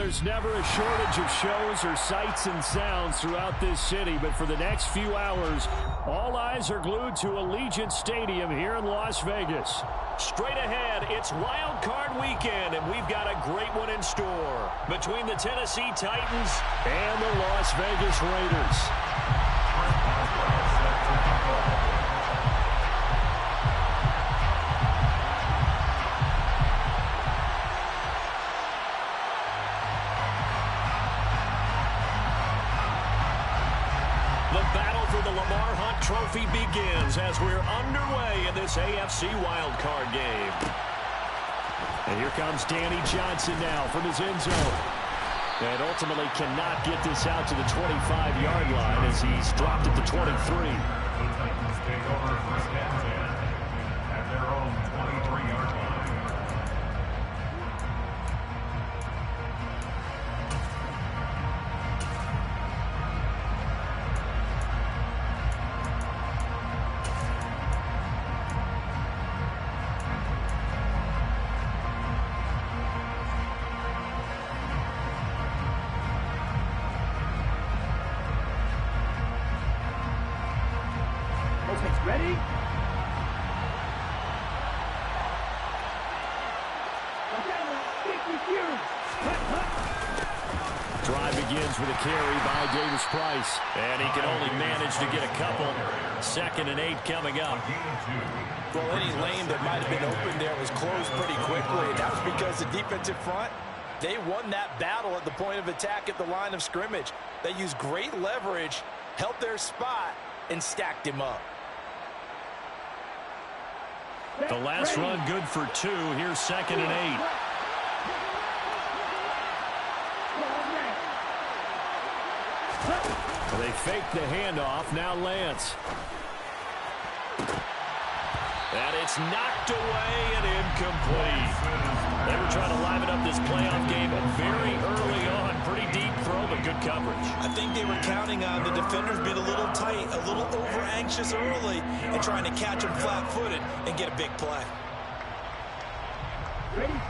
there's never a shortage of shows or sights and sounds throughout this city, but for the next few hours, all eyes are glued to Allegiant Stadium here in Las Vegas. Straight ahead, it's Wild Card Weekend, and we've got a great one in store between the Tennessee Titans and the Las Vegas Raiders. Trophy begins as we're underway in this AFC wildcard game. And here comes Danny Johnson now from his end zone. And ultimately cannot get this out to the 25-yard line as he's dropped at the 23. The Titans take over first and 10 at their own 23-yard line. Ready? Drive begins with a carry by Davis Price. And he can only manage to get a couple. 2nd and 8 coming up. Well, any lane that might have been open there was closed pretty quickly. And that was because the defensive front, they won that battle at the point of attack at the line of scrimmage. They used great leverage, held their spot, and stacked him up. The last run good for 2. Here's 2nd and 8. They fake the handoff. Now Lance. And it's knocked away and incomplete. They were trying to liven up this playoff game very early on. Pretty deep throw, but good coverage. I think they were counting on the defenders being a little tight, a little over-anxious early, and trying to catch them flat-footed and get a big play.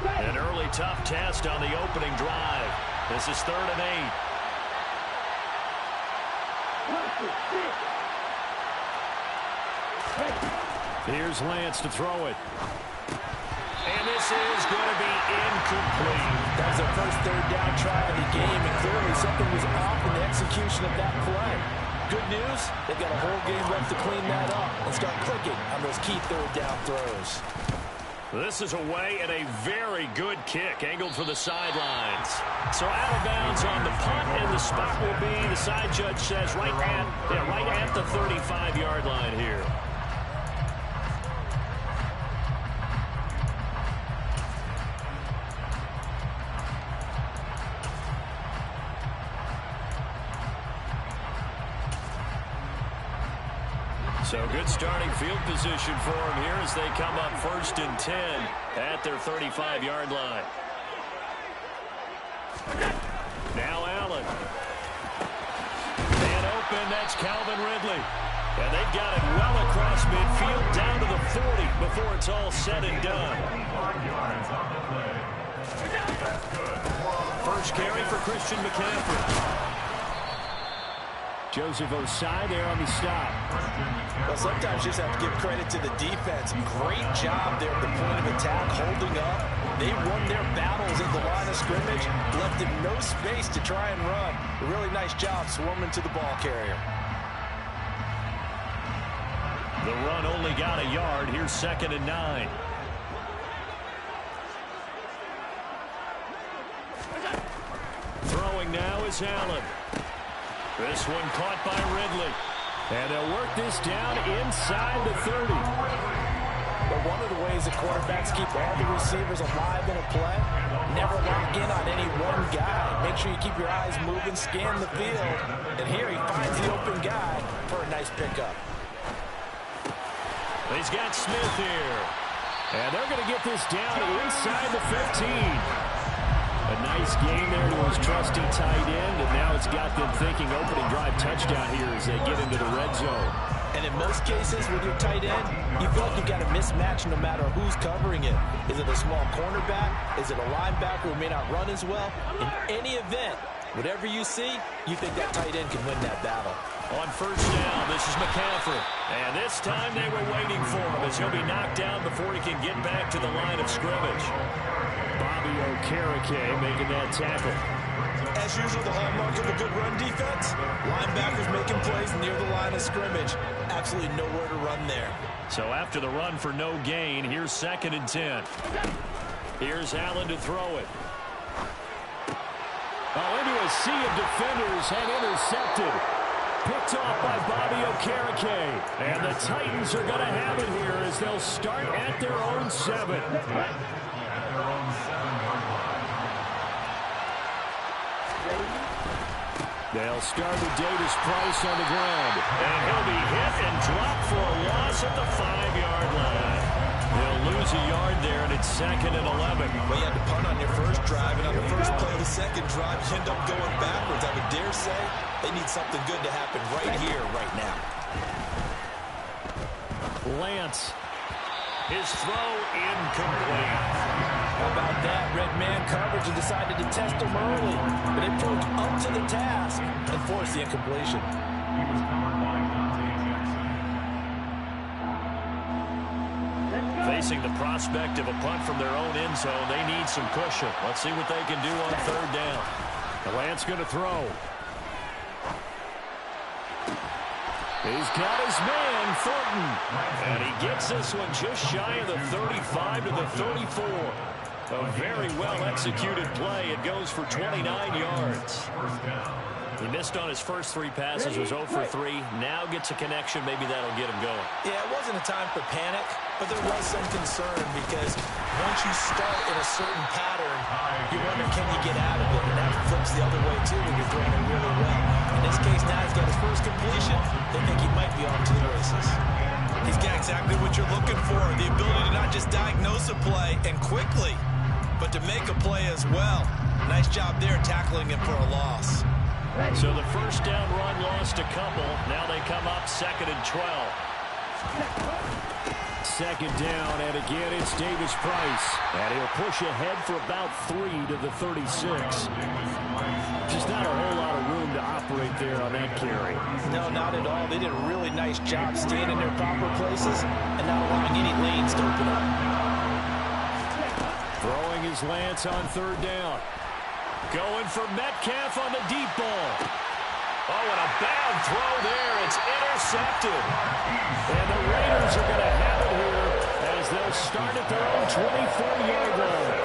An early tough test on the opening drive. This is 3rd and 8. Here's Lance to throw it. And this is going to be incomplete. That was their first 3rd down try of the game, and clearly something was off in the execution of that play. Good news, they've got a whole game left to clean that up and start clicking on those key 3rd down throws. This is away and a very good kick, angled for the sidelines. So out of bounds on the punt, and the spot will be, the side judge says, right at the 35-yard line here. So good starting field position for them here as they come up 1st and 10 at their 35-yard line. Now Allen. And open, that's Calvin Ridley. And they've got it well across midfield down to the 40 before it's all said and done. First carry for Christian McCaffrey. Joseph Osai there on the stop. Well, sometimes you just have to give credit to the defense. Great job there at the point of attack, holding up. They won their battles at the line of scrimmage, left him no space to try and run. A really nice job swarming to the ball carrier. The run only got a yard. Here's 2nd and 9. Throwing now is Allen. This one caught by Ridley. And they'll work this down inside the 30. But one of the ways that quarterbacks keep all the receivers alive in a play, never lock in on any one guy. Make sure you keep your eyes moving, scan the field. And here he finds the open guy for a nice pickup. He's got Smith here. And they're going to get this down inside the 15. A nice game there to his trusty tight end, and now it's got them thinking opening drive touchdown here as they get into the red zone. And in most cases, with your tight end, you feel like you've got a mismatch no matter who's covering it. Is it a small cornerback? Is it a linebacker who may not run as well? In any event, whatever you see, you think that tight end can win that battle. On first down, this is McCaffrey. And this time they were waiting for him as he'll be knocked down before he can get back to the line of scrimmage. Bobby Okereke making that tackle. As usual, the hallmark of a good run defense, linebackers making plays near the line of scrimmage. Absolutely nowhere to run there. So after the run for no gain, here's 2nd and 10. Here's Allen to throw it. Oh, into a sea of defenders and intercepted. Picked off by Bobby Okereke. And the Titans are going to have it here as they'll start at their own 7. They'll start with Davis Price on the ground. And he'll be hit and dropped for a loss at the 5-yard line. They'll lose a yard there, and it's 2nd and 11. Well, you had to punt on your first drive, and on the first play of the second drive, you end up going backwards. I would dare say they need something good to happen right here, right now. Lance. His throw incomplete. How about that? Red man coverage and decided to test him early. But it proved up to the task and forced the incompletion. Facing the prospect of a punt from their own end zone, they need some cushion. Let's see what they can do on 3rd down. Lance going to throw. He's got his man, Thornton. And he gets this one just shy of the 35 to the 34. A very well-executed play. It goes for 29 yards. He missed on his first 3 passes, was 0 for 3. Now gets a connection. Maybe that'll get him going. Yeah, it wasn't a time for panic, but there was some concern because once you start in a certain pattern, you wonder, can you get out of it? And that flips the other way, too, when you're throwing it really well. In this case, now he's got his first completion. They think he might be off to the races. He's got exactly what you're looking for, the ability to not just diagnose a play and quickly, but to make a play as well. Nice job there tackling him for a loss. So the first down run lost a couple. Now they come up 2nd and 12. 2nd down, and again it's Davis Price. And he'll push ahead for about 3 to the 36. Just not a whole lot of room to operate there on that carry. No, not at all. They did a really nice job staying in their proper places and not allowing any lanes to open up. Throwing his Lance on 3rd down. Going for Metcalf on the deep ball. Oh, and a bad throw there. It's intercepted. And the Raiders are going to have it here as they'll start at their own 24-yard line.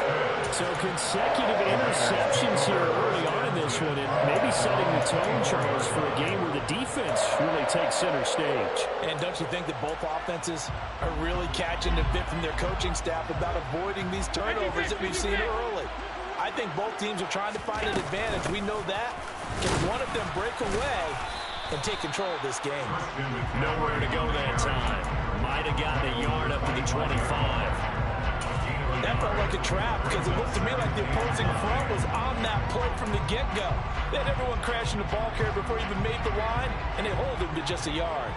So consecutive interceptions here early on in this one, and maybe setting the tone, Charles, for a game where the defense really takes center stage. And don't you think that both offenses are really catching the bit from their coaching staff about avoiding these turnovers that we've seen early? I think both teams are trying to find an advantage. We know that. Can one of them break away and take control of this game? Nowhere to go that time. Might have gotten a yard up to the 25. That felt like a trap because it looked to me like the opposing front was on that play from the get-go. They had everyone crashing the ball carrier before he even made the line, and they hold him to just a yard.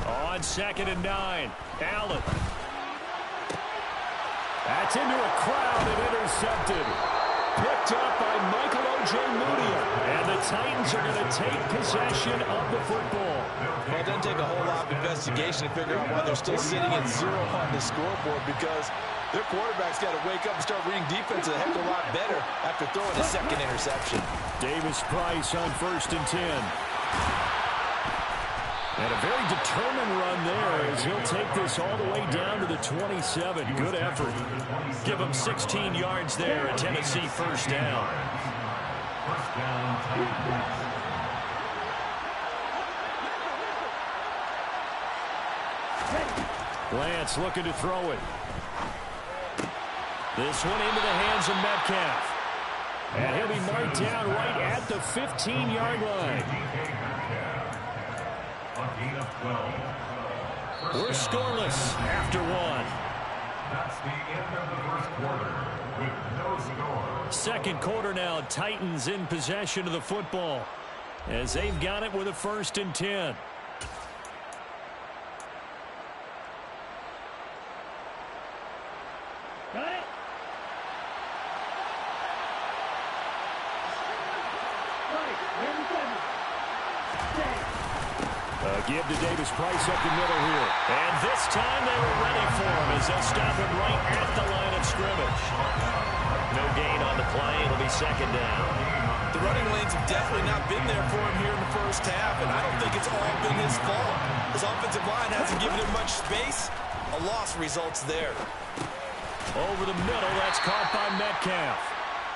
On 2nd and 9, Allen. That's into a crowd and intercepted. Picked up by Michael Ojemudia. And the Titans are going to take possession of the football. Well, it doesn't take a whole lot of investigation to figure out why they're still sitting at 0 on the scoreboard, because their quarterback's got to wake up and start reading defense a heck of a lot better after throwing a 2nd interception. Davis Price on 1st and 10. And a very determined run there as he'll take this all the way down to the 27. Good effort. Give him 16 yards there, a Tennessee first down. Lance looking to throw it. This one into the hands of Metcalf. And he'll be marked down right at the 15-yard line. We're scoreless after 1. That's the end of the first quarter. Second quarter now, Titans in possession of the football as they've got it with a 1st and 10. Got it. Give to Davis Price up the middle here. And this time they were ready for him as they'll stop him right at the line of scrimmage. No gain on the play. It'll be 2nd down. The running lanes have definitely not been there for him here in the first half, and I don't think it's all been his fault. His offensive line hasn't given him much space. A loss results there. Over the middle, that's caught by Metcalf.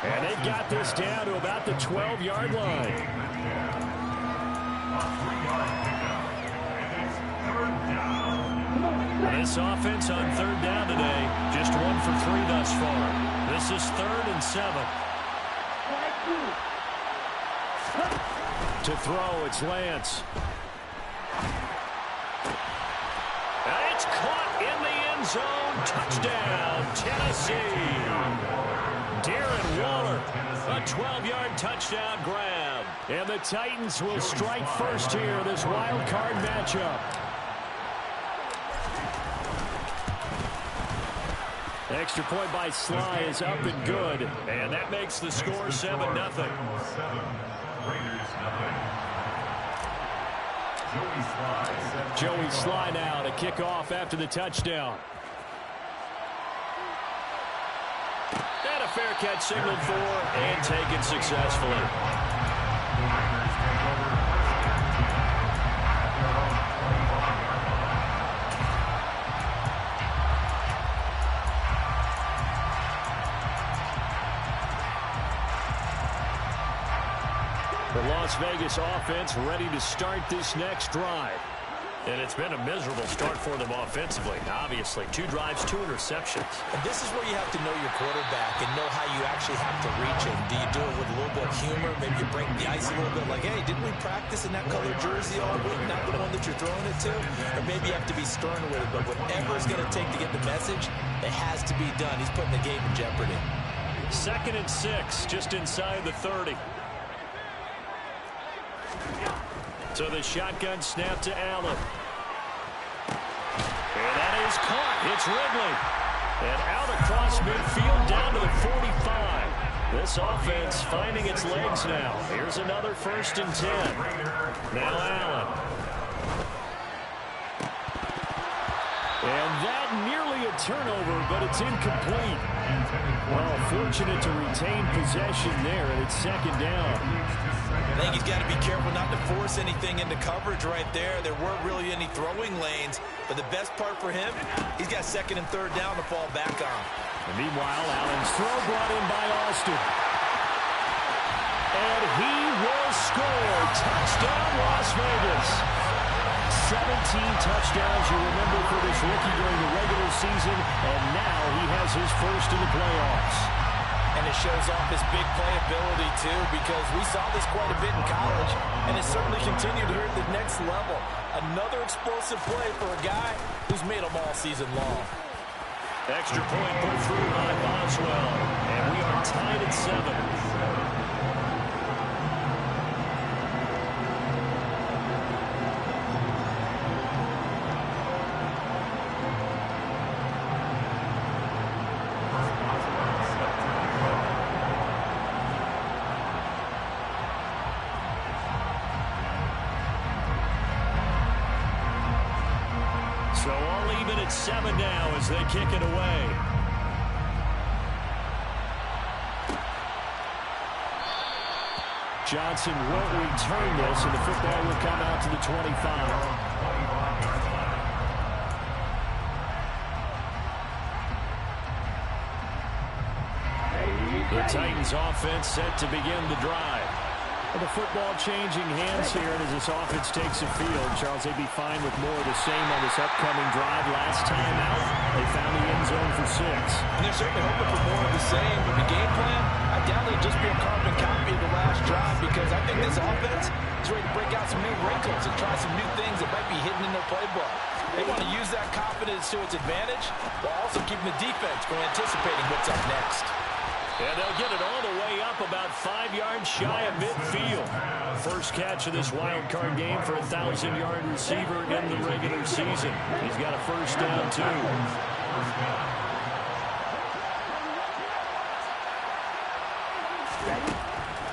And they've got this down to about the 12-yard line. This offense on 3rd down today, just 1 for 3 thus far. This is 3rd and 7. To throw, it's Lance. It's caught in the end zone. Touchdown, Tennessee. Darren Waller, a 12-yard touchdown grab. And the Titans will strike first here, this wild card matchup. Extra point by Sly is up and good. And that makes the score 7-0. Joey Sly now to kick off after the touchdown. And a fair catch signaled for and taken successfully. The Las Vegas offense ready to start this next drive. And it's been a miserable start for them offensively. Obviously, 2 drives, 2 interceptions. And this is where you have to know your quarterback and know how you actually have to reach him. Do you do it with a little bit of humor? Maybe you break the ice a little bit like, hey, didn't we practice in that colored jersey all week, not the one that you're throwing it to? Or maybe you have to be stern with it. But whatever it's going to take to get the message, it has to be done. He's putting the game in jeopardy. 2nd and 6, just inside the 30. So the shotgun snap to Allen. And that is caught. It's Ridley. And out across midfield down to the 45. This offense finding its legs now. Here's another 1st and 10. Now Allen. And that nearly a turnover, but it's incomplete. Well, fortunate to retain possession there, and it's 2nd down. I think he's got to be careful not to force anything into coverage right there. There weren't really any throwing lanes, but the best part for him, he's got 2nd and 3rd down to fall back on. And meanwhile, Allen's throw brought in by Austin. And he will score. Touchdown, Las Vegas. 17 touchdowns, you remember, for this rookie during the regular season, and now he has his first in the playoffs. And it shows off his big playability, too, because we saw this quite a bit in college, and it certainly continued here at the next level. Another explosive play for a guy who's made them all season long. Extra point put through by Boswell, and we are tied at 7. So all even at 7 now as they kick it away. Johnson won't return this, and the football will come out to the 25. The Titans offense set to begin the drive. The football changing hands here as this offense takes the field. Charles, they'd be fine with more of the same on this upcoming drive. Last time out, they found the end zone for 6. And they're certainly hoping for more of the same, but the game plan, I doubt it'll just be a carbon copy of the last drive, because I think this offense is ready to break out some new wrinkles and try some new things that might be hidden in their playbook. They want to use that confidence to its advantage while also keeping the defense from anticipating what's up next. And they'll get it all the way up about 5 yards shy of midfield. First catch of this wild card game for a 1,000-yard receiver in the regular season. He's got a first down, too.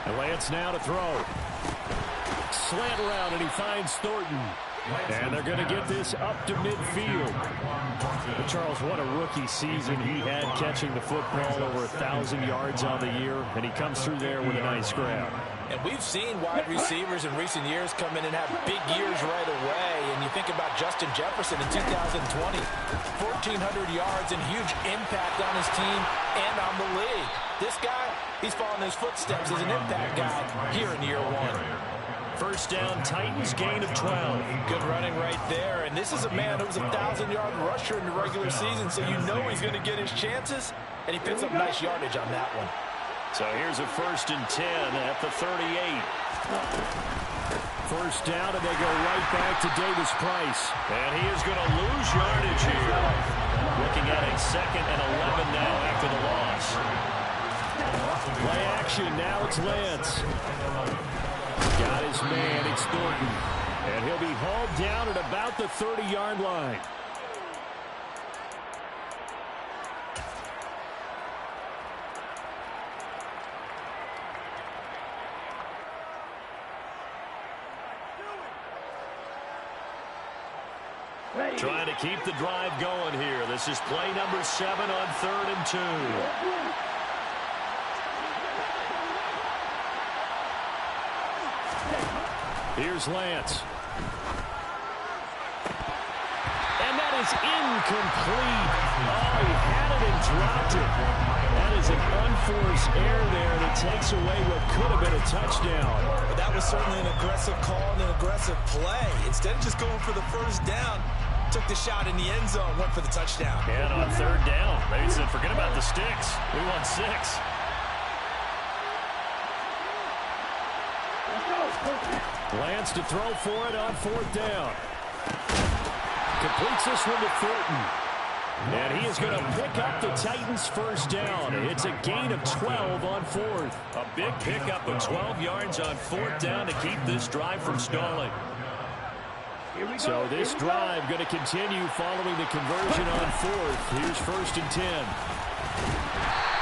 And Lance now to throw. Slant around, and he finds Thornton. And they're going to get this up to midfield. But Charles, what a rookie season he had catching the football, over 1,000 yards on the year, and he comes through there with a nice grab. And we've seen wide receivers in recent years come in and have big years right away. And you think about Justin Jefferson in 2020, 1,400 yards and huge impact on his team and on the league. This guy, he's following his footsteps as an impact guy here in year one. First down, Titans, gain of 12. Good running right there. And this is a man who was a 1,000-yard rusher in the regular season, so you know he's going to get his chances. And he picks up nice yardage on that one. So here's a 1st and 10 at the 38. First down, and they go right back to Davis Price. And he is going to lose yardage here. Looking at a 2nd and 11 now after the loss. Play action, now it's Lance. Got his man, it's Thornton. And he'll be hauled down at about the 30-yard line. Trying to keep the drive going here. This is play number 7 on 3rd and 2. Here's Lance. And that is incomplete. Oh, he had it and dropped it. That is an unforced error there that takes away what could have been a touchdown. But that was certainly an aggressive call and an aggressive play. Instead of just going for the first down, took the shot in the end zone, went for the touchdown. And on 3rd down, they said, forget about the sticks. We want 6. Lance to throw for it on 4th down. Completes this one to Thornton. And he is going to pick up the Titans' first down. It's a gain of 12 on 4th. A big pickup of 12 yards on 4th down to keep this drive from stalling. So this drive going to continue following the conversion on 4th. Here's 1st and 10.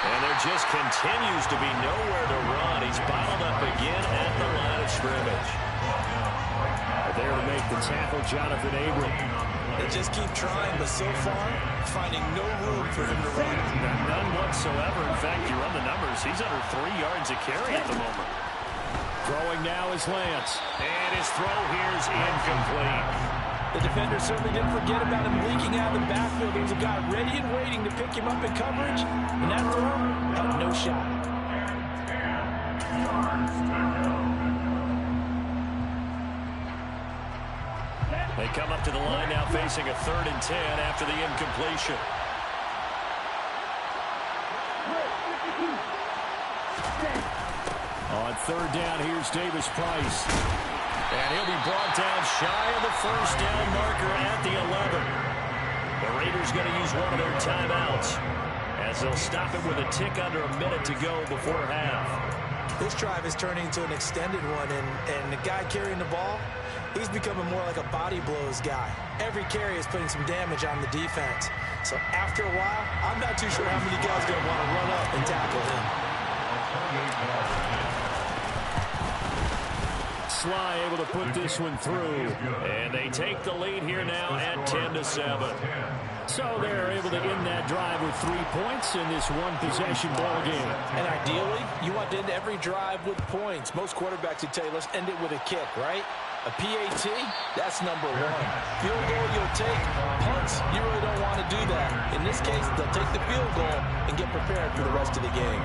And there just continues to be nowhere to run. He's bottled up again at the line of scrimmage. There to make the tackle, Jonathan Abram. They just keep trying, but so far, finding no room for him to run. None whatsoever. In fact, you run the numbers. He's under 3 yards a carry at the moment. Throwing now is Lance. And his throw here is incomplete. The defender certainly didn't forget about him leaking out of the backfield. There was a guy ready and waiting to pick him up in coverage. And that throw had no shot. They come up to the line now facing a 3rd and 10 after the incompletion. On 3rd down, here's Davis Price. And he'll be brought down shy of the first down marker at the 11. The Raiders going to use one of their timeouts as they'll stop it with a tick under a minute to go before half. This drive is turning into an extended one, and the guy carrying the ball, he's becoming more like a body blows guy. Every carry is putting some damage on the defense. So after a while, I'm not too sure how many guys are going to want to run up and tackle him. Sly able to put this one through. And they take the lead here now at 10-7. So they're able to end that drive with 3 points in this one-possession ball game. And ideally, you want to end every drive with points. Most quarterbacks would tell you, let's end it with a kick, right? A PAT, that's number 1. Field goal you'll take. Punts, you really don't want to do that. In this case, they'll take the field goal and get prepared for the rest of the game.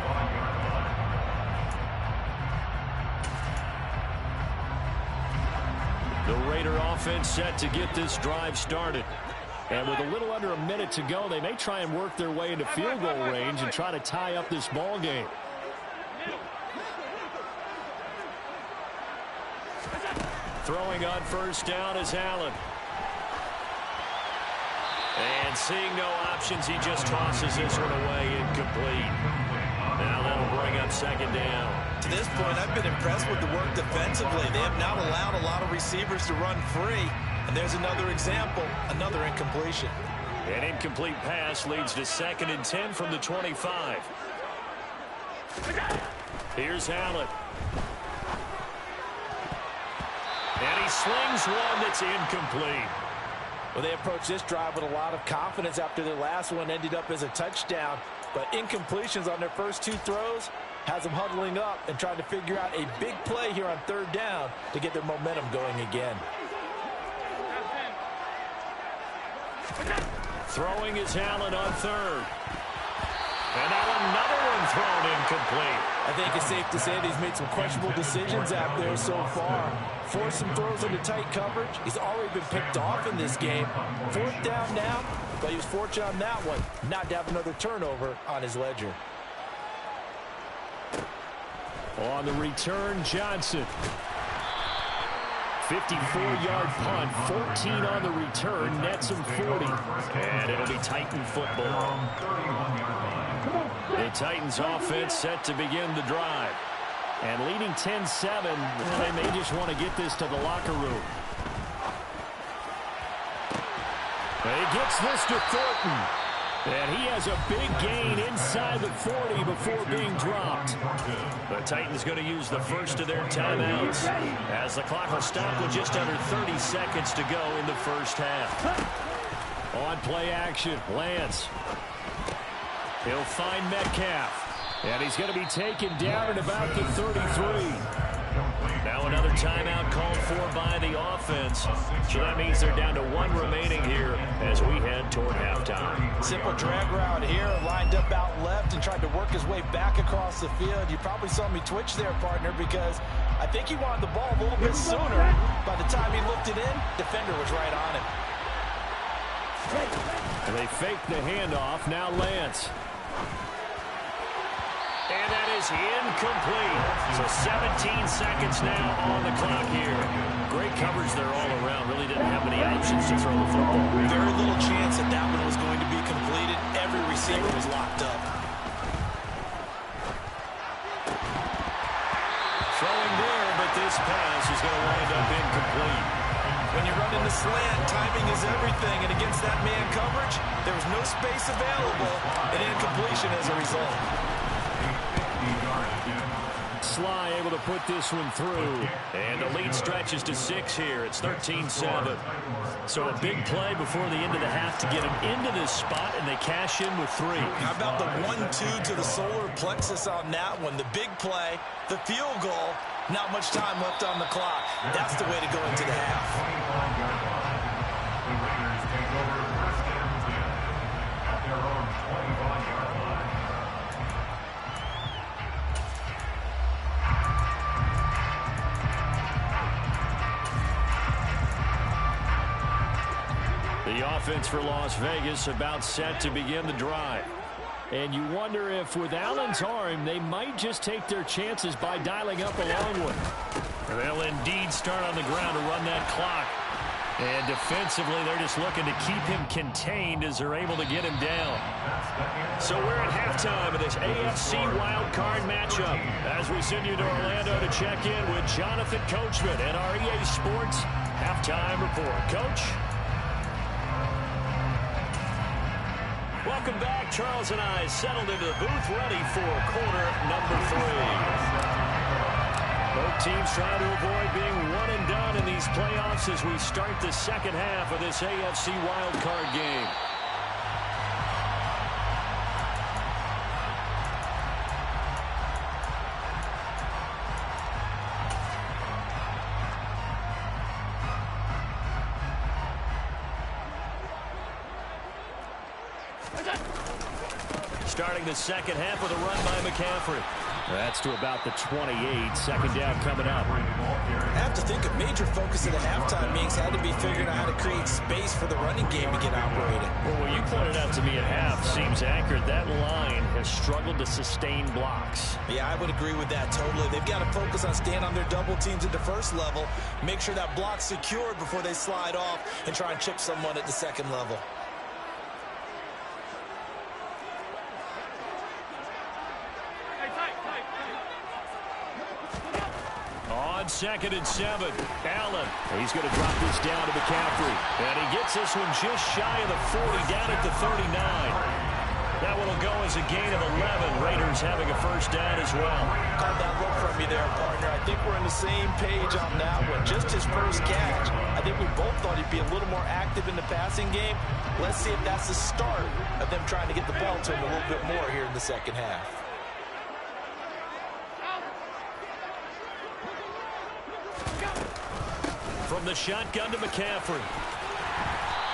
The Raider offense set to get this drive started. And with a little under a minute to go, they may try and work their way into field goal range and try to tie up this ball game. Throwing on first down is Allen. And seeing no options, he just tosses this one away incomplete. Now they'll on second down. To this point, I've been impressed with the work defensively. They have not allowed a lot of receivers to run free. And there's another example, another incompletion. An incomplete pass leads to 2nd and 10 from the 25. Here's Allen. And he slings one that's incomplete. Well, they approached this drive with a lot of confidence after their last one ended up as a touchdown. But incompletions on their first 2 throws has them huddling up and trying to figure out a big play here on 3rd down to get their momentum going again. Throwing is Allen on 3rd. And now another one thrown incomplete. I think it's safe to say that he's made some questionable decisions out there so far. Forced some throws into tight coverage. He's already been picked off in this game. 4th down now, but he was fortunate on that one not to have another turnover on his ledger. On the return, Johnson. 54-yard punt, 14 on the return, nets him 40. And it'll be Titan football. The Titans offense set to begin the drive. And leading 10-7, they may just want to get this to the locker room. He gets this to Thornton. And he has a big gain inside the 40 before being dropped. The Titans going to use the first of their timeouts as the clock will stop with just under 30 seconds to go in the first half. On play action, Lance. He'll find Metcalf. And he's going to be taken down at about the 33. Now another timeout called for by the offense. So that means they're down to 1 remaining here as we head toward halftime. Simple drag route here, lined up out left and tried to work his way back across the field. You probably saw me twitch there, partner, because I think he wanted the ball a little bit sooner. By the time he looked it in, defender was right on him. And they fake the handoff. Now Lance. And that is incomplete. So 17 seconds now on the clock here. Great coverage there all around. Really didn't have many options to throw the football. Very little chance that that one was going to be completed. Every receiver was locked up. Throwing there, but this pass is going to wind up incomplete. When you run in the slant, timing is everything. And against that man coverage, there was no space available. And incompletion as a result. Sly able to put this one through. And the lead stretches to 6 here. It's 13-7. So a big play before the end of the half to get them into this spot, and they cash in with 3. How about the 1-2 to the solar plexus on that one? The big play, the field goal, not much time left on the clock. That's the way to go into the half. The offense for Las Vegas about set to begin the drive. And you wonder if with Allen's arm, they might just take their chances by dialing up a long one. They'll indeed start on the ground to run that clock. And defensively, they're just looking to keep him contained as they're able to get him down. So we're at halftime of this AFC wildcard matchup as we send you to Orlando to check in with Jonathan Coachman at our EA Sports Halftime Report. Coach? Welcome back. Charles and I settled into the booth ready for quarter number 3. Both teams trying to avoid being one and done in these playoffs as we start the second half of this AFC wildcard game. Starting the second half with a run by McCaffrey. That's to about the 28. Second down coming up. I have to think a major focus of the halftime meetings had to be figuring out how to create space for the running game to get operated. Well, what you pointed out to me at half seems accurate. That line has struggled to sustain blocks. Yeah, I would agree with that totally. They've got to focus on staying on their double teams at the first level, make sure that block's secured before they slide off and try and chip someone at the second level. On 2nd and 7, Allen. He's going to drop this down to McCaffrey. And he gets this one just shy of the 40, down at the 39. That one will go as a gain of 11. Raiders having a first down as well. Called that look from you there, partner. I think we're on the same page on that one. Just his first catch. I think we both thought he'd be a little more active in the passing game. Let's see if that's the start of them trying to get the ball to him a little bit more here in the second half. From the shotgun to McCaffrey.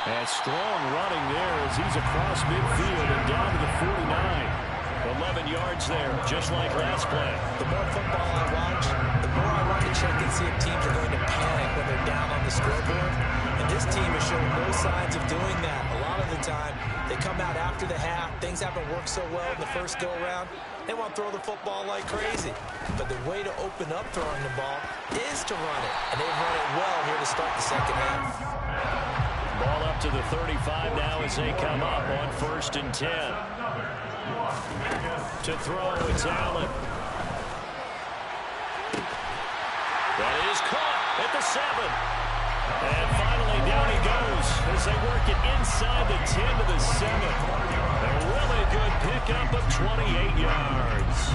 And strong running there as he's across midfield and down to the 49. 11 yards there, just like last play. The more football I watch, the more I want to check and see if teams are going to panic when they're down on the scoreboard. And this team has shown no signs of doing that. A lot of the time, they come out after the half. Things haven't worked so well in the first go-around. They want to throw the football like crazy. But the way to open up throwing the ball is to run it. And they've run it well here to start the second half. Ball up to the 35 now as they come up on 1st and 10. To throw, it's Allen. That is caught at the 7. And finally down he goes as they work it inside the 10 to the 7. A really good pickup of 28 yards.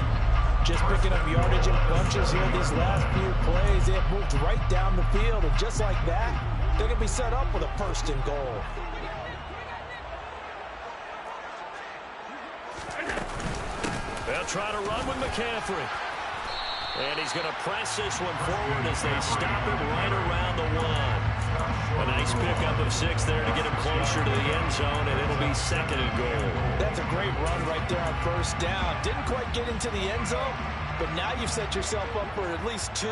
Just picking up yardage in bunches here these last few plays. They have moved right down the field, and just like that, they're going to be set up with a 1st and goal. They'll try to run with McCaffrey. And he's going to press this one forward as they stop him right around the 1. A nice pickup of 6 there to get him closer to the end zone, and it'll be 2nd and goal. That's a great run right there on 1st down. Didn't quite get into the end zone, but now you've set yourself up for at least 2,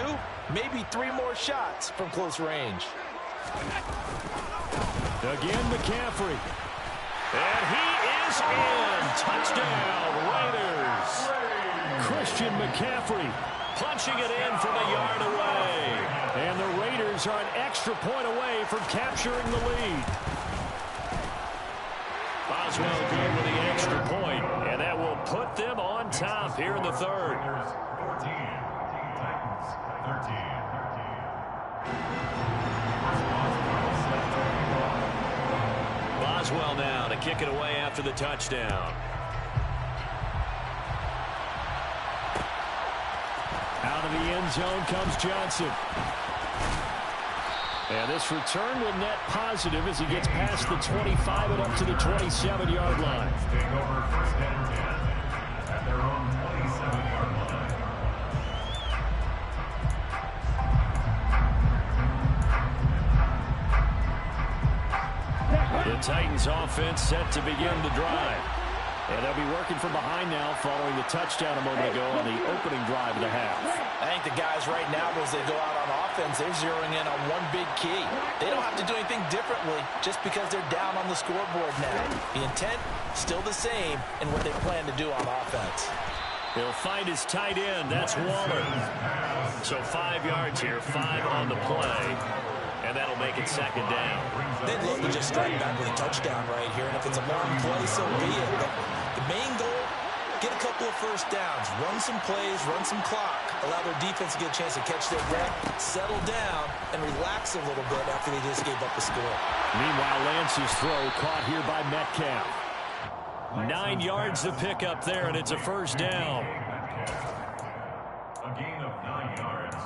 maybe 3 more shots from close range. Again, McCaffrey. And he is in. Touchdown, Raiders. Christian McCaffrey punching it in from a yard away. And the Raiders are an extra point away from capturing the lead. Boswell good with the extra point, and that will put them on top here in the 3rd. 14, Titans 13. Boswell now to kick it away after the touchdown. Out of the end zone comes Johnson. And this return will net positive as he gets past the 25 and up to the 27-yard line. Take over 1st and 10 at their own 27-yard line. The Titans offense set to begin the drive. And they'll be working from behind now following the touchdown a moment ago on the opening drive of the half. I think the guys right now, as they go out on offense, they're zeroing in on one big key. They don't have to do anything differently just because they're down on the scoreboard now. The intent, still the same in what they plan to do on offense. He'll find his tight end. That's Waller. So 5 yards here, 5 on the play. And that'll make it 2nd down. They'd love to just strike back with a touchdown right here. And if it's a long play, so be it. But the main goal, get a couple of 1st downs, run some plays, run some clock, allow their defense to get a chance to catch their breath, settle down, and relax a little bit after they just gave up the score. Meanwhile, Lance's throw caught here by Metcalf. 9 yards to pick up there, and it's a 1st down. A gain of 9 yards.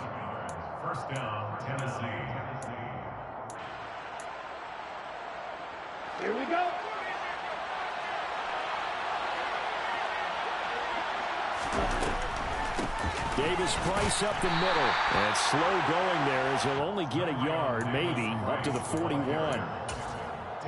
1st down, Tennessee. Here we go. Davis-Price up the middle. And slow going there as he'll only get a yard, maybe, up to the 41.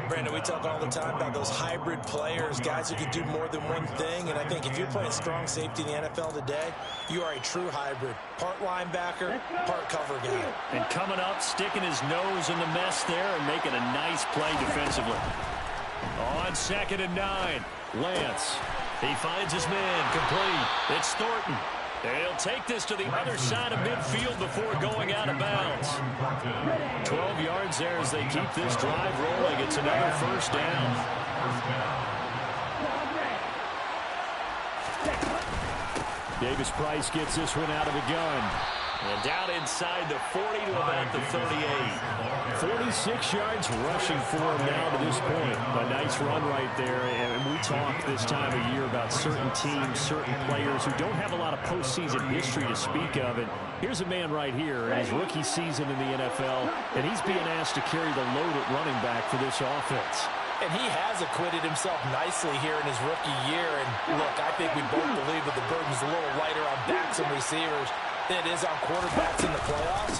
Brandon, we talk all the time about those hybrid players, guys who can do more than one thing. And I think if you're playing strong safety in the NFL today, you are a true hybrid. Part linebacker, part cover guy. And coming up, sticking his nose in the mess there and making a nice play defensively. On 2nd and 9, Lance. He finds his man complete. It's Thornton. They'll take this to the other side of midfield before going out of bounds. 12 yards there as they keep this drive rolling. It's another 1st down. Davis-Price gets this one out of the gun. And down inside the 40 to about the 38. 46 yards rushing for him now to this point. A nice run right there. And we talk this time of year about certain teams, certain players who don't have a lot of postseason history to speak of. And here's a man right here in his rookie season in the NFL, and he's being asked to carry the load at running back for this offense. And he has acquitted himself nicely here in his rookie year. And look, I think we both believe that the burden's a little lighter on backs and receivers than it is on quarterbacks in the playoffs.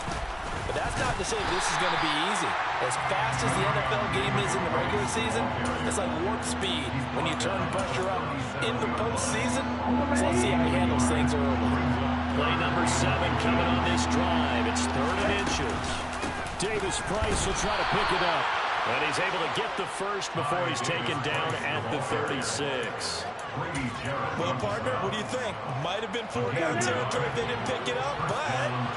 But that's not to say this is going to be easy. As fast as the NFL game is in the regular season, it's like warp speed when you turn pressure up in the postseason. So let's see how he handles things early. Play number 7 coming on this drive. It's 3rd and inches. Davis Price will try to pick it up. And he's able to get the first before he's taken down at the 36. Well, partner, what do you think? Might have been 4-down territory if they didn't pick it up, but...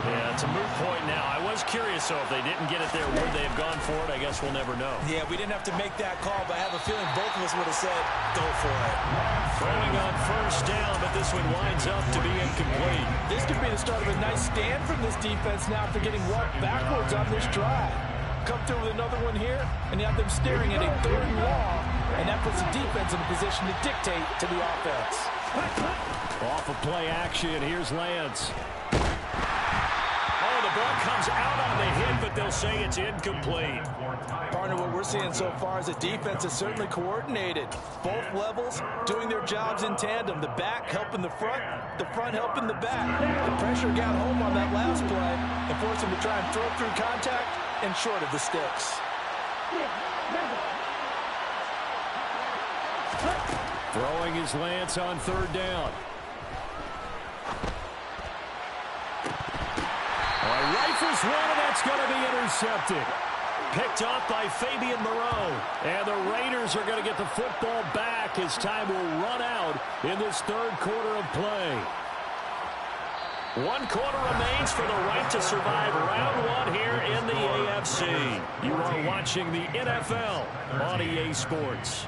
Yeah, it's a moot point now. I was curious, so if they didn't get it there, would they have gone for it? I guess we'll never know. Yeah, we didn't have to make that call, but I have a feeling both of us would have said, go for it. Throwing on 1st down, but this one winds up to be incomplete. This could be the start of a nice stand from this defense now after getting walked backwards on this drive. Come through with another one here, and you have them staring at a 3rd and long, and that puts the defense in a position to dictate to the offense. Off of play action, here's Lance. Oh, the ball comes out on the hit, but they'll say it's incomplete. Partner, what we're seeing so far is the defense is certainly coordinated. Both levels doing their jobs in tandem. The back helping the front helping the back. The pressure got home on that last play and forced them to try and throw through contact and short of the sticks. Throwing his Lance on 3rd down. Rifles one, and that's going to be intercepted. Picked off by Fabian Moreau. And the Raiders are going to get the football back as time will run out in this 3rd quarter of play. 1 quarter remains for the right to survive round 1 here in the AFC. You are watching the NFL on EA Sports.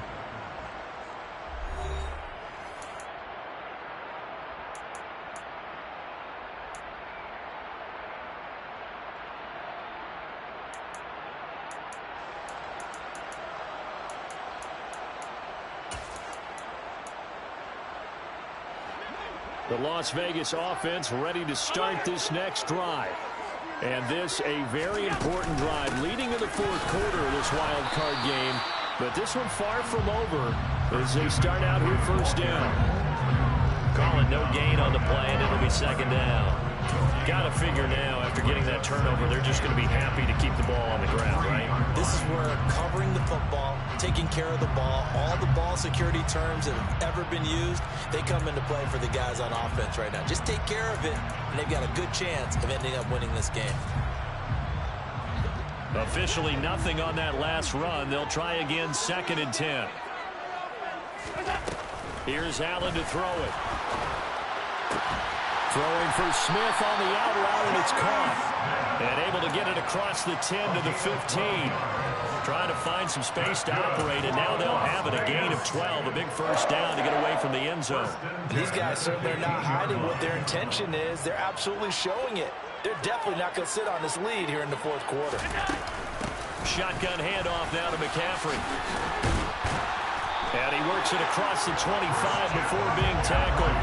The Las Vegas offense ready to start this next drive. And this a very important drive leading to the 4th quarter of this wild card game. But this one far from over as they start out here 1st down. Calling no gain on the play, and it'll be 2nd down. Got to figure now, after getting that turnover, they're just going to be happy to keep the ball on the ground, right? This is where covering the football, taking care of the ball, all the ball security terms that have ever been used, they come into play for the guys on offense right now. Just take care of it, and they've got a good chance of ending up winning this game. Officially nothing on that last run. They'll try again 2nd and 10. Here's Allen to throw it. Throwing for Smith on the out route, and it's caught. And able to get it across the 10 to the 15. Trying to find some space to operate, and now they'll have it. A gain of 12, a big 1st down to get away from the end zone. These guys certainly are not hiding what their intention is. They're absolutely showing it. They're definitely not going to sit on this lead here in the 4th quarter. Shotgun handoff now to McCaffrey. And he works it across the 25 before being tackled.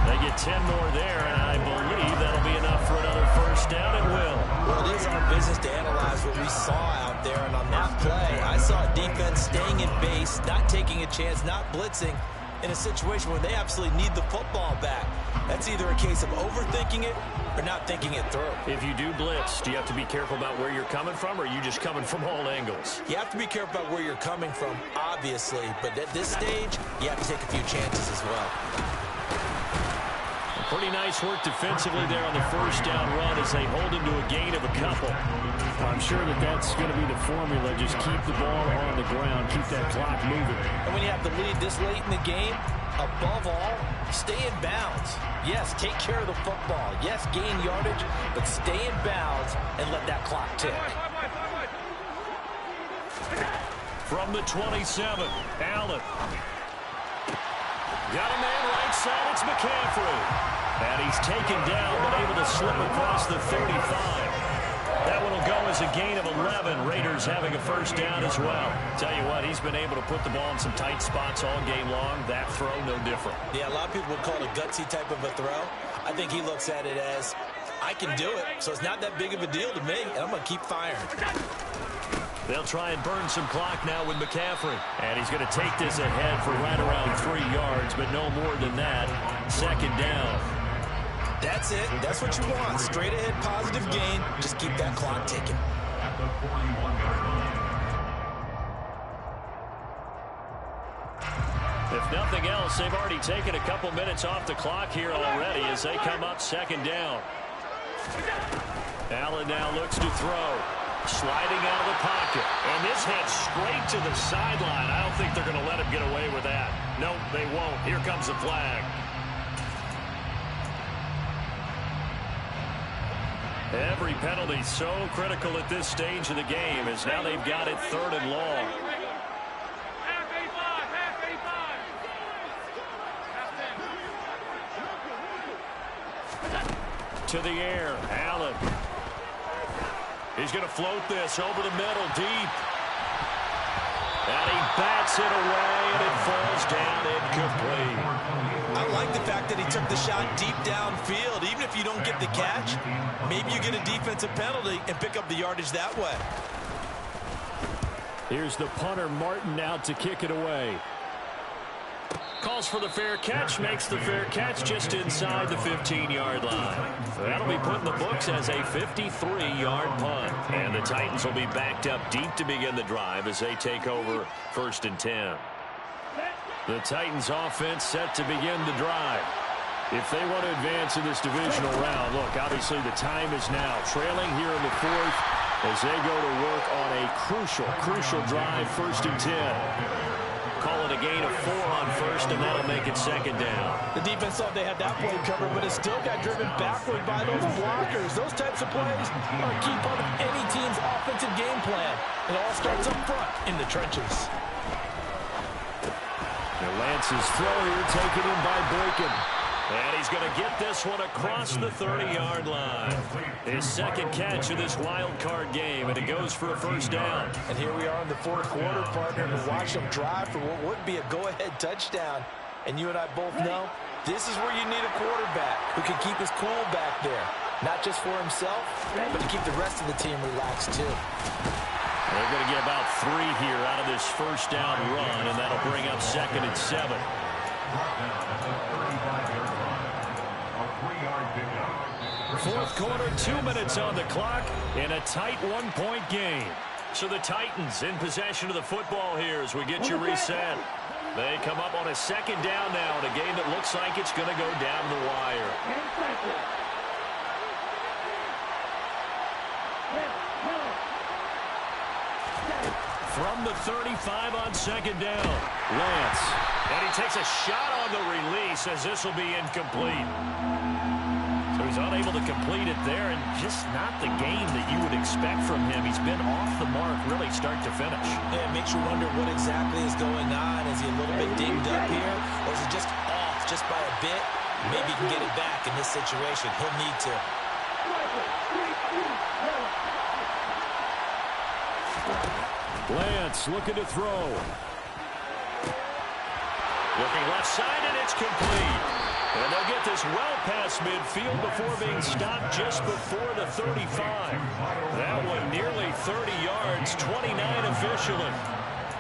They get 10 more there, and I believe that'll be enough for another 1st down. It will. Well, it is our business to analyze what we saw out there, and on that play, I saw a defense staying in base, not taking a chance, not blitzing, in a situation where they absolutely need the football back. That's either a case of overthinking it or not thinking it through. If you do blitz, do you have to be careful about where you're coming from, or are you just coming from all angles? You have to be careful about where you're coming from, obviously, but at this stage, you have to take a few chances as well. Pretty nice work defensively there on the 1st down run as they hold him to a gain of a couple. I'm sure that's going to be the formula. Just keep the ball on the ground. Keep that clock moving. And when you have the lead this late in the game, above all, stay in bounds. Yes, take care of the football. Yes, gain yardage, but stay in bounds and let that clock tick. From the 27, Allen. Got a man right side. It's McCaffrey. And he's taken down, but able to slip across the 35. That one will go as a gain of 11. Raiders having a first down as well. Tell you what, he's been able to put the ball in some tight spots all game long. That throw, no different. Yeah, a lot of people would call it a gutsy type of a throw. I think he looks at it as, I can do it, so it's not that big of a deal to me, and I'm going to keep firing. They'll try and burn some clock now with McCaffrey. And he's going to take this ahead for right around 3 yards, but no more than that. Second down. That's it. That's what you want. Straight ahead, positive gain. Just keep that clock ticking. At the 41-yard line. If nothing else, they've already taken a couple minutes off the clock here already as they come up second down. Allen now looks to throw. Sliding out of the pocket. And this head straight to the sideline. I don't think they're going to let him get away with that. No, they won't. Here comes the flag. Every penalty so critical at this stage of the game as now they've got it 3rd and long. To the air, Allen. He's going to float this over the middle, deep. And he bats it away, and it falls down incomplete. I like the fact that he took the shot deep downfield. Even if you don't get the catch, maybe you get a defensive penalty and pick up the yardage that way. Here's the punter, Martin, out to kick it away. Calls for the fair catch, makes the fair catch just inside the 15-yard line. That'll be put in the books as a 53-yard punt. And the Titans will be backed up deep to begin the drive as they take over 1st and 10. The Titans offense set to begin the drive. If they want to advance in this divisional round, look, obviously the time is now. Trailing here in the 4th as they go to work on a crucial drive, 1st and 10. Call it a gain of 4 on 1st, and that'll make it 2nd down. The defense thought they had that play covered, but it still got driven backward by those blockers. Those types of plays are a key part of any team's offensive game plan. It all starts up front in the trenches. Now Lance's throw here taken in by Boykin. And he's going to get this one across the 30-yard line. His 2nd catch of this wild card game, and it goes for a 1st down. And here we are in the 4th quarter, partner, to watch them drive for what would be a go-ahead touchdown. And you and I both know this is where you need a quarterback who can keep his cool back there. Not just for himself, but to keep the rest of the team relaxed, too. They're going to get about 3 here out of this 1st down run, and that'll bring up 2nd and 7. Fourth quarter, 2 minutes on the clock in a tight 1-point game. So the Titans in possession of the football here as we get you reset. They come up on a 2nd down now in a game that looks like it's going to go down the wire. From the 35 on 2nd down, Lance. And he takes a shot on the release as this will be incomplete. So he's unable to complete it there, and just not the game that you would expect from him. He's been off the mark really start to finish. Yeah, it makes you wonder what exactly is going on. Is he a little bit dinged up here, or is he just off just by a bit? Maybe he can get it back in this situation. He'll need to. Lance looking to throw. Looking left side, and it's complete. And they'll get this well past midfield before being stopped just before the 35. That one nearly 30 yards, 29 officially.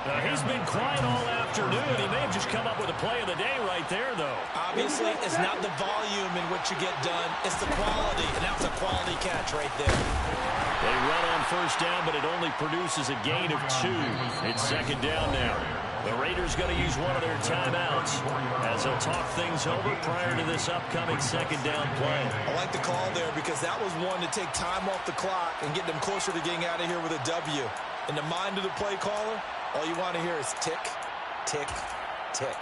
Now, he's been quiet all afternoon. He may have just come up with a play of the day right there, though. Obviously, it's not the volume in which you get done. It's the quality, and that was a quality catch right there. They run on 1st down, but it only produces a gain of 2. It's 2nd down now. The Raiders going to use one of their timeouts as they'll talk things over prior to this upcoming 2nd down play. I like the call there because that was one to take time off the clock and get them closer to getting out of here with a W. In the mind of the play caller, all you want to hear is tick, tick, tick.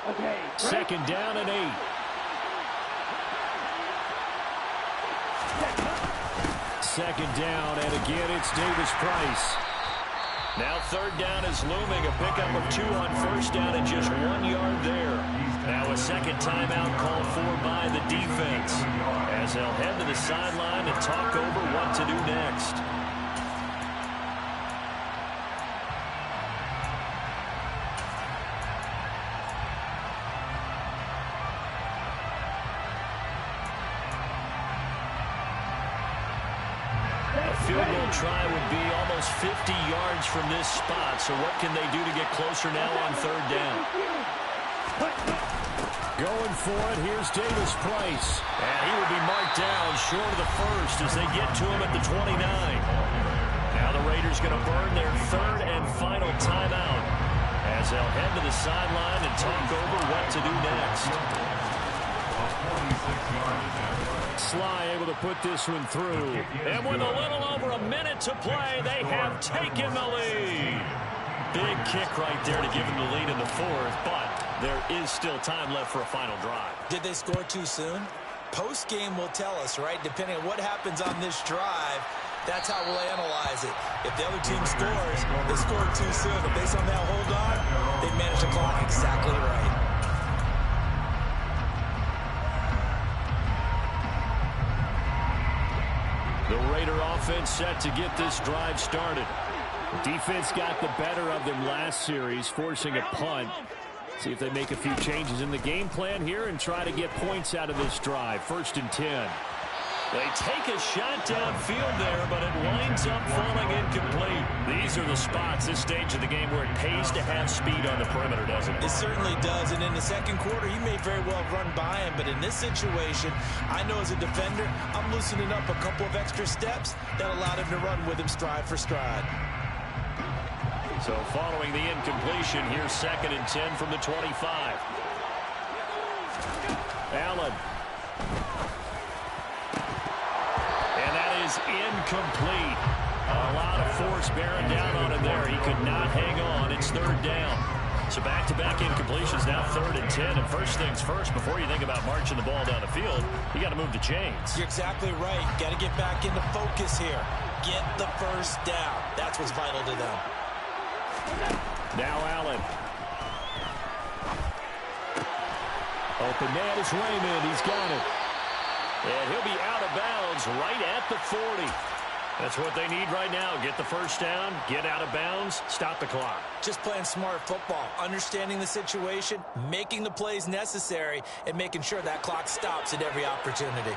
Okay. 2nd down and 8. Second down, and again, it's Davis Price. Now third down is looming. A pickup of 2 on first down and just 1 yard there. Now a second timeout called for by the defense, as they'll head to the sideline and talk over what to do next. Field goal try would be almost 50 yards from this spot. So what can they do to get closer now on third down? Going for it, here's Davis Price. And he will be marked down short of the first as they get to him at the 29. Now the Raiders going to burn their third and final timeout as they'll head to the sideline and talk over what to do next. 46 yards. Sly able to put this one through. And with a little over a minute to play, they have taken the lead. Big kick right there to give them the lead in the fourth, but there is still time left for a final drive. Did they score too soon? Post-game will tell us, right? Depending on what happens on this drive, that's how we'll analyze it. If the other team scores, they scored too soon. But based on that hold on, they managed the clock exactly right. The Raider offense set to get this drive started. The defense got the better of them last series, forcing a punt. See if they make a few changes in the game plan here and try to get points out of this drive. 1st and 10. They take a shot downfield there, but it winds up falling incomplete. These are the spots, this stage of the game, where it pays to have speed on the perimeter, doesn't it? It certainly does, and in the second quarter, he may very well run by him, but in this situation, I know as a defender, I'm loosening up a couple of extra steps that allowed him to run with him stride for stride. So following the incompletion, here's 2nd and 10 from the 25. Allen. Incomplete. A lot of force bearing down on him there. He could not hang on. It's 3rd down. So back-to-back incompletions, now 3rd and 10. And first things first, before you think about marching the ball down the field, you got to move the chains. You're exactly right. Got to get back into focus here. Get the first down. That's what's vital to them. Now Allen. Open man is Raymond. He's got it. And he'll be out of bounds right at the 40. That's what they need right now. Get the first down, get out of bounds, stop the clock. Just playing smart football, understanding the situation, making the plays necessary, and making sure that clock stops at every opportunity.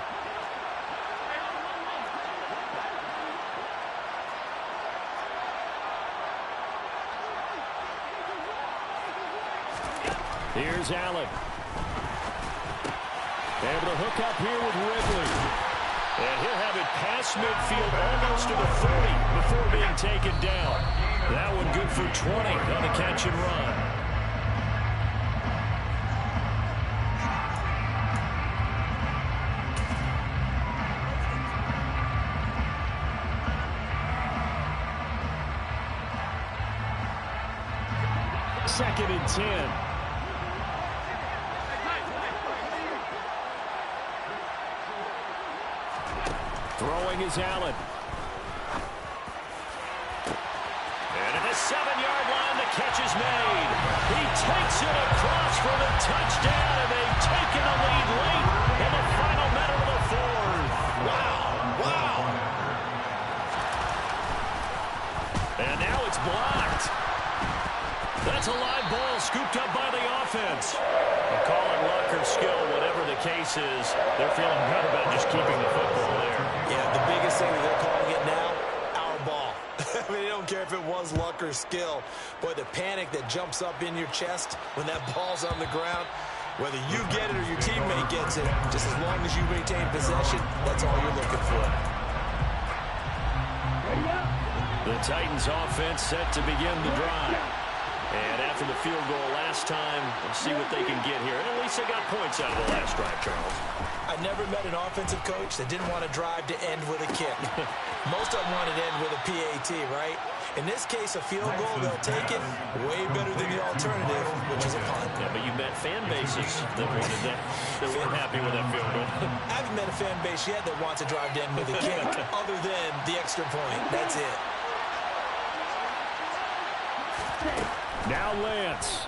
Here's Allen. Able to hook up here with Ridley. And he'll have it past midfield almost to the 30 before being taken down. That one good for 20 on the catch and run. Second and 10. Throwing is Allen. And at the 7-yard line, the catch is made. He takes it across for the touchdown, and they've taken the lead late in the final minute of the fourth. Wow. And now it's blocked. That's a live ball scooped up by the offense. They'll call it luck or skill, whatever the case is. They're feeling good about just keeping the football there. Yeah, the biggest thing that they're calling it now, our ball. I mean, they don't care if it was luck or skill. Boy, the panic that jumps up in your chest when that ball's on the ground, whether you get it or your teammate gets it, just as long as you retain possession, that's all you're looking for. The Titans offense set to begin the drive. And after the field goal last time, we'll see what they can get here. And at least they got points out of the last drive, Charles. I never met an offensive coach that didn't want to drive to end with a kick. Most of them wanted to end with a PAT, right? In this case, a field goal, they'll take it way better than the alternative, which is a punt. Yeah, but you met fan bases that wanted that, that weren't happy with that field goal. I haven't met a fan base yet that wants to drive to end with a kick, other than the extra point. That's it. Now Lance.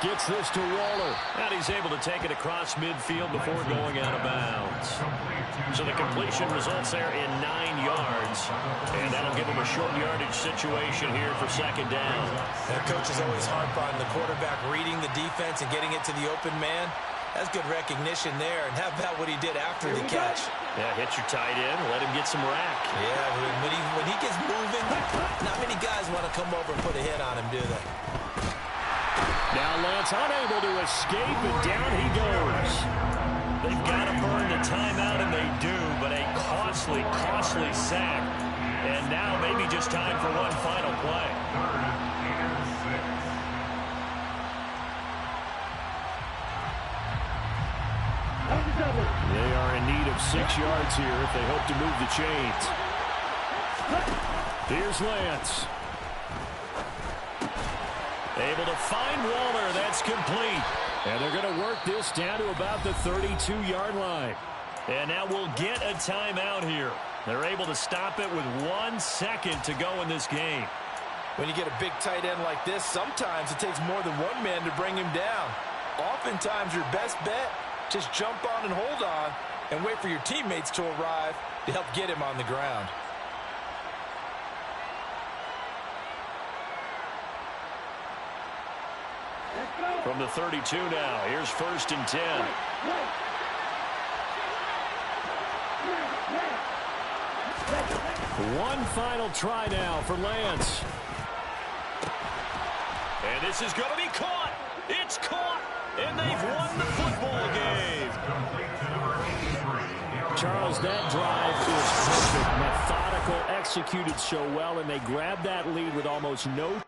Gets this to Waller. And he's able to take it across midfield before going out of bounds. So the completion results there in 9 yards. And that'll give him a short yardage situation here for second down. The coaches always harp on the quarterback reading the defense and getting it to the open man. That's good recognition there. And how about what he did after the catch? Yeah, hit your tight end. Let him get some rack. Yeah, when he gets moving, not many guys want to come over and put a hit on him, do they? Now Lance unable to escape, and down he goes. They've got to burn the timeout, and they do, but a costly, costly sack. And now maybe just time for one final play. They are in need of 6 yards here if they hope to move the chains. Here's Lance. Able to find Waller. That's complete. And they're going to work this down to about the 32-yard line. And now we'll get a timeout here. They're able to stop it with 1 second to go in this game. When you get a big tight end like this, sometimes it takes more than one man to bring him down. Oftentimes, your best bet, just jump on and hold on and wait for your teammates to arrive to help get him on the ground. From the 32 now, here's 1st and 10. One final try now for Lance. And this is going to be caught. It's caught. And they've won the football game. Charles, that drive is perfect. Methodical, executed so well, and they grabbed that lead with almost no